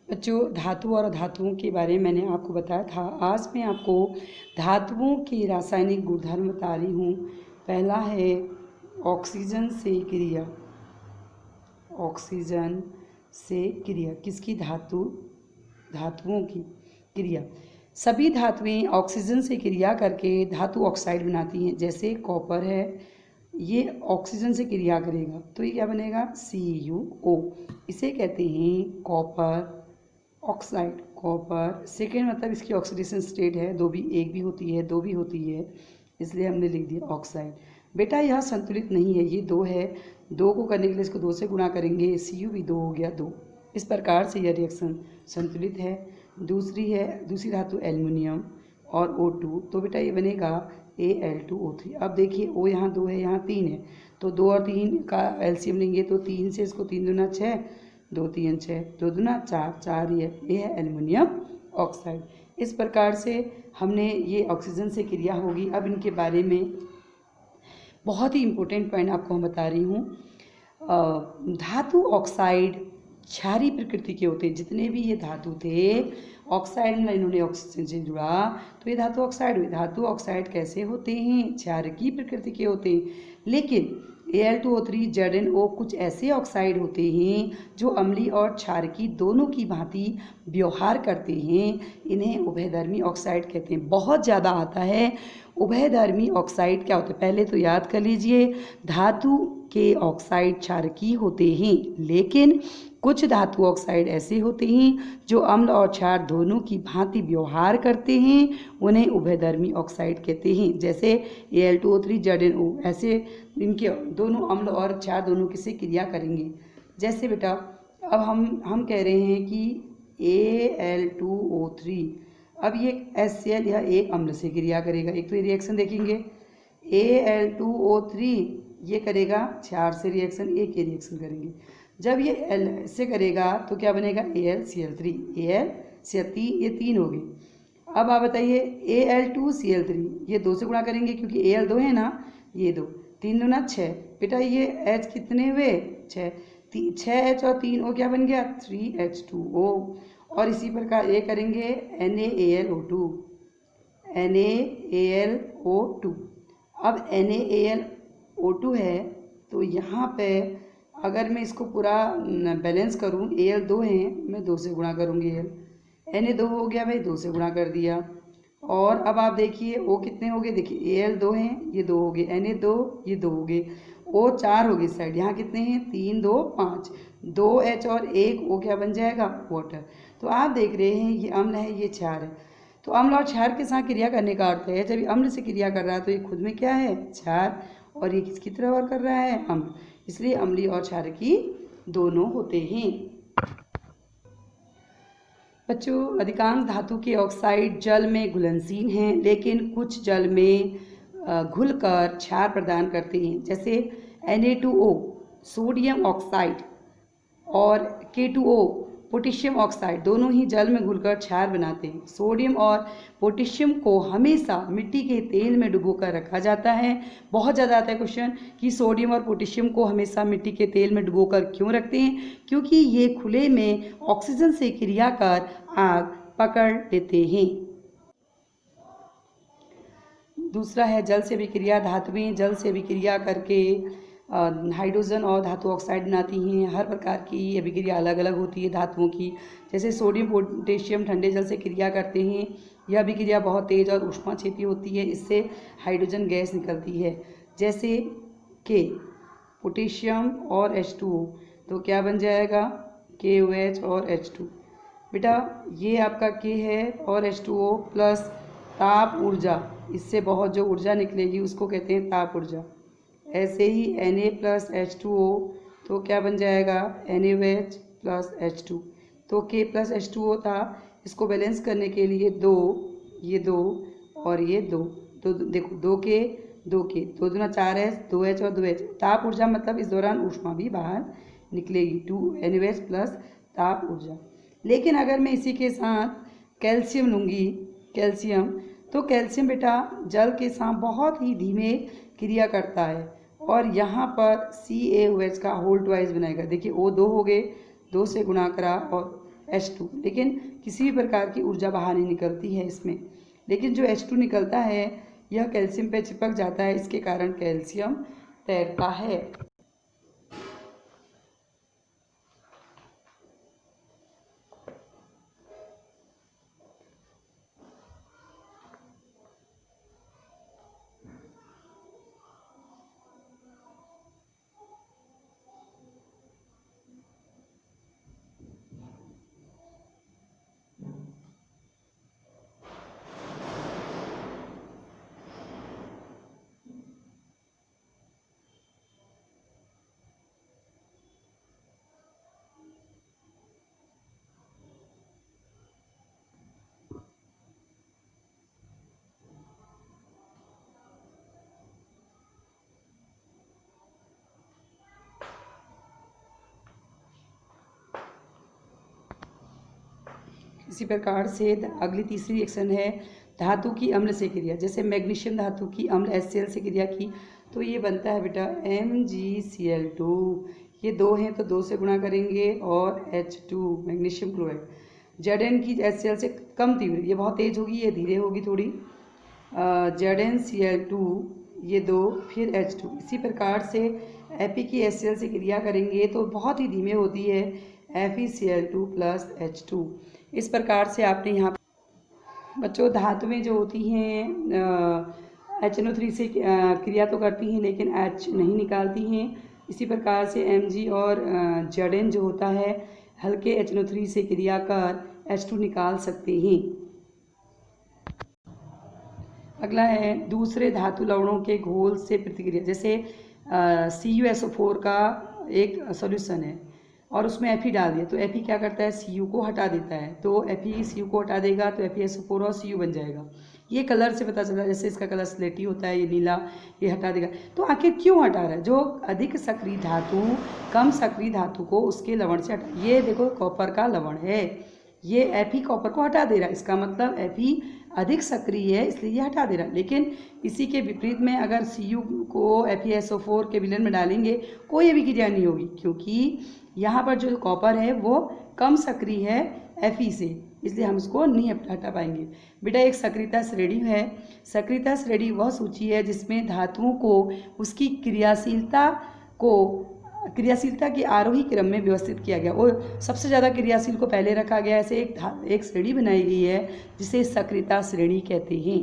बच्चों, धातु और अधातुओं के बारे में मैंने आपको बताया था। आज मैं आपको धातुओं के रासायनिक गुणधर्म बता रही हूँ। पहला है ऑक्सीजन से क्रिया। ऑक्सीजन से क्रिया किसकी? धातुओं की क्रिया। सभी धातुएं ऑक्सीजन से क्रिया करके धातु ऑक्साइड बनाती हैं। जैसे कॉपर है, ये ऑक्सीजन से क्रिया करेगा तो ये क्या बनेगा? CuO। इसे कहते हैं कॉपर ऑक्साइड। कॉपर सेकेंड मतलब इसकी ऑक्सीडेशन स्टेट है, एक भी होती है, दो भी होती है, इसलिए हमने लिख दिया ऑक्साइड। बेटा यह संतुलित नहीं है, ये दो है, दो को करने के लिए इसको दो से गुणा करेंगे, Cu भी दो हो गया, दो। इस प्रकार से यह रिएक्शन संतुलित है। दूसरी धातु एल्युमिनियम और O2, तो बेटा ये बनेगा Al2O3। अब देखिए O यहाँ दो है, यहाँ तीन है, तो दो और तीन का एलसीएम लेंगे तो तीन से इसको तीन दूना छः, दो तीन छः, दो दूना चार, चार ये है एल्युमिनियम ऑक्साइड। इस प्रकार से हमने ये ऑक्सीजन से क्रिया होगी। अब इनके बारे में बहुत ही इम्पोर्टेंट पॉइंट आपको हम बता रही हूँ। धातु ऑक्साइड क्षारीय प्रकृति के होते हैं। जितने भी ये धातु थे ऑक्साइड में इन्होंने ऑक्सीजन से जुड़ा तो ये धातु ऑक्साइड हुए। धातु ऑक्साइड कैसे होते हैं? क्षारकीय प्रकृति के होते हैं। लेकिन Al2O3 ZnO कुछ ऐसे ऑक्साइड होते हैं जो अम्लीय और क्षारकीय दोनों की भांति व्यवहार करते हैं। इन्हें उभयधर्मी ऑक्साइड कहते हैं। बहुत ज़्यादा आता है। उभयधर्मी ऑक्साइड क्या होते हैं? पहले तो याद कर लीजिए, धातु के ऑक्साइड क्षारकीय होते हैं, लेकिन कुछ धातु ऑक्साइड ऐसे होते हैं जो अम्ल और क्षार दोनों की भांति व्यवहार करते हैं, उन्हें उभयधर्मी ऑक्साइड कहते हैं। जैसे Al2O3 ZnO, ऐसे इनके दोनों अम्ल और क्षार दोनों किससे क्रिया करेंगे। जैसे बेटा अब हम कह रहे हैं कि Al2O3, अब ये HCl यह एक अम्ल से क्रिया करेगा। एक तो ये रिएक्शन देखेंगे, Al2O3 ये करेगा क्षार से रिएक्शन, एक ये रिएक्शन करेंगे। जब ये L से करेगा तो क्या बनेगा? AlCl3। AlCl3 ये तीन हो गए। अब आप बताइए Al2Cl3, ये दो से गुणा करेंगे क्योंकि Al दो है ना, ये दो, तीन दूना छः। बेटा ये H कितने हुए? छः। छः H और तीन O क्या बन गया? 3H2O। और इसी प्रकार ये करेंगे NaAlO2। NaAlO2। अब NaAlO2 है तो यहाँ पे अगर मैं इसको पूरा बैलेंस करूँ, Al दो हैं, मैं दो से गुणा करूँगी। Na दो हो गया भाई, दो से गुणा कर दिया। और अब आप देखिए O कितने हो गए? देखिए Al दो हैं, ये दो हो गए, Na दो, ये दो हो गए, O चार हो गए साइड। यहाँ कितने हैं? तीन दो पाँच, दो H और एक O क्या बन जाएगा? वाटर। तो आप देख रहे हैं ये अम्ल है, ये क्षार है। तो अम्ल और क्षार के साथ क्रिया करने का अर्थ है, जब ये अम्ल से क्रिया कर रहा है तो ये खुद में क्या है? क्षार, और ये किसकी तरह और कर रहा है? अम्ल। इसलिए अम्लीय और क्षारकीय दोनों होते हैं। बच्चों, अधिकांश धातु के ऑक्साइड जल में घुलनशील हैं, लेकिन कुछ जल में घुलकर क्षार प्रदान करते हैं। जैसे Na2O सोडियम ऑक्साइड और K2O पोटेशियम ऑक्साइड दोनों ही जल में घुलकर क्षार बनाते हैं। सोडियम और पोटेशियम को हमेशा मिट्टी के तेल में डुबोकर रखा जाता है। बहुत ज़्यादा आता है क्वेश्चन कि सोडियम और पोटेशियम को हमेशा मिट्टी के तेल में डुबोकर क्यों रखते हैं? क्योंकि ये खुले में ऑक्सीजन से क्रिया कर आग पकड़ लेते हैं। दूसरा है जल से अभिक्रिया। धातुएं जल से अभिक्रिया करके हाइड्रोजन और धातु ऑक्साइड बनाती हैं। हर प्रकार की अभिक्रिया अलग अलग होती है धातुओं की। जैसे सोडियम पोटेशियम ठंडे जल से क्रिया करते हैं। यह अभिक्रिया बहुत तेज और ऊष्माक्षेपी होती है, इससे हाइड्रोजन गैस निकलती है। जैसे K पोटेशियम और H2O, तो क्या बन जाएगा? KOH और H2। बेटा ये आपका K है और H2O प्लस ताप ऊर्जा, इससे बहुत जो ऊर्जा निकलेगी उसको कहते हैं ताप ऊर्जा। ऐसे ही Na प्लस H2O, तो क्या बन जाएगा? NaOH plus H2। तो K प्लस H2O था, इसको बैलेंस करने के लिए दो, ये दो और ये दो, तो देखो दो K, दो दूना चार H, दो H और दो H। ताप ऊर्जा मतलब इस दौरान ऊष्मा भी बाहर निकलेगी, 2NaOH प्लस ताप ऊर्जा। लेकिन अगर मैं इसी के साथ कैल्शियम लूँगी, तो कैल्शियम बेटा जल के साथ बहुत ही धीमे क्रिया करता है और यहाँ पर CaOH का होल ट्वाइस बनाएगा। देखिए O दो हो गए, दो से गुणा करा और H2, लेकिन किसी भी प्रकार की ऊर्जा बाहर नहीं निकलती है इसमें। लेकिन जो H2 निकलता है यह कैल्शियम पे चिपक जाता है, इसके कारण कैल्शियम तैरता है। इसी प्रकार से अगली तीसरी रिएक्शन है धातु की अम्ल से क्रिया। जैसे मैग्नीशियम धातु की अम्ल HCl से क्रिया की तो ये बनता है बेटा MgCl2। ये 2 हैं तो 2 से गुणा करेंगे और H2 मैग्नीशियम क्लोराइड। Zn की HCl से कम तीव्र, ये बहुत तेज होगी, ये धीरे होगी थोड़ी। ZnCl2 ये 2 फिर H2। इसी प्रकार से Fe की HCl से क्रिया करेंगे तो बहुत ही धीमे होती है FeCl2 प्लस H2। इस प्रकार से आपने यहाँ बच्चों धातुएं जो होती हैं HNO3 से क्रिया तो करती हैं लेकिन H नहीं निकालती हैं। इसी प्रकार से Mg और Zn जो होता है हल्के HNO3 से क्रिया कर H2 निकाल सकते हैं। अगला है दूसरे धातु लवणों के घोल से प्रतिक्रिया। जैसे CuSO4 का एक सॉल्यूशन है और उसमें Fe डाल दिया तो Fe क्या करता है, Cu को हटा देता है। तो Fe Cu को हटा देगा तो FeSO4 और Cu बन जाएगा। ये कलर से पता चला, जैसे इसका कलर स्लेटी होता है, ये नीला, ये हटा देगा। तो आखिर क्यों हटा रहा है? जो अधिक सक्रिय धातु कम सक्रिय धातु को उसके लवण से हटा, ये देखो कॉपर का लवण है, ये Fe कॉपर को हटा दे रहा है, इसका मतलब Fe अधिक सक्रिय है इसलिए ये हटा दे रहा है। लेकिन इसी के विपरीत में अगर Cu को FeSO4 के विलयन में डालेंगे कोई भी क्रिया नहीं होगी, क्योंकि यहाँ पर जो कॉपर है वो कम सक्रिय है Fe से, इसलिए हम उसको नहीं हटा पाएंगे। बेटा एक सक्रियता श्रेणी है। सक्रियता श्रेणी वह सूची है जिसमें धातुओं को उसकी क्रियाशीलता के आरोही क्रम में व्यवस्थित किया गया। वो सबसे ज़्यादा क्रियाशील को पहले रखा गया। ऐसे एक श्रेणी बनाई गई है जिसे सक्रियता श्रेणी कहते हैं।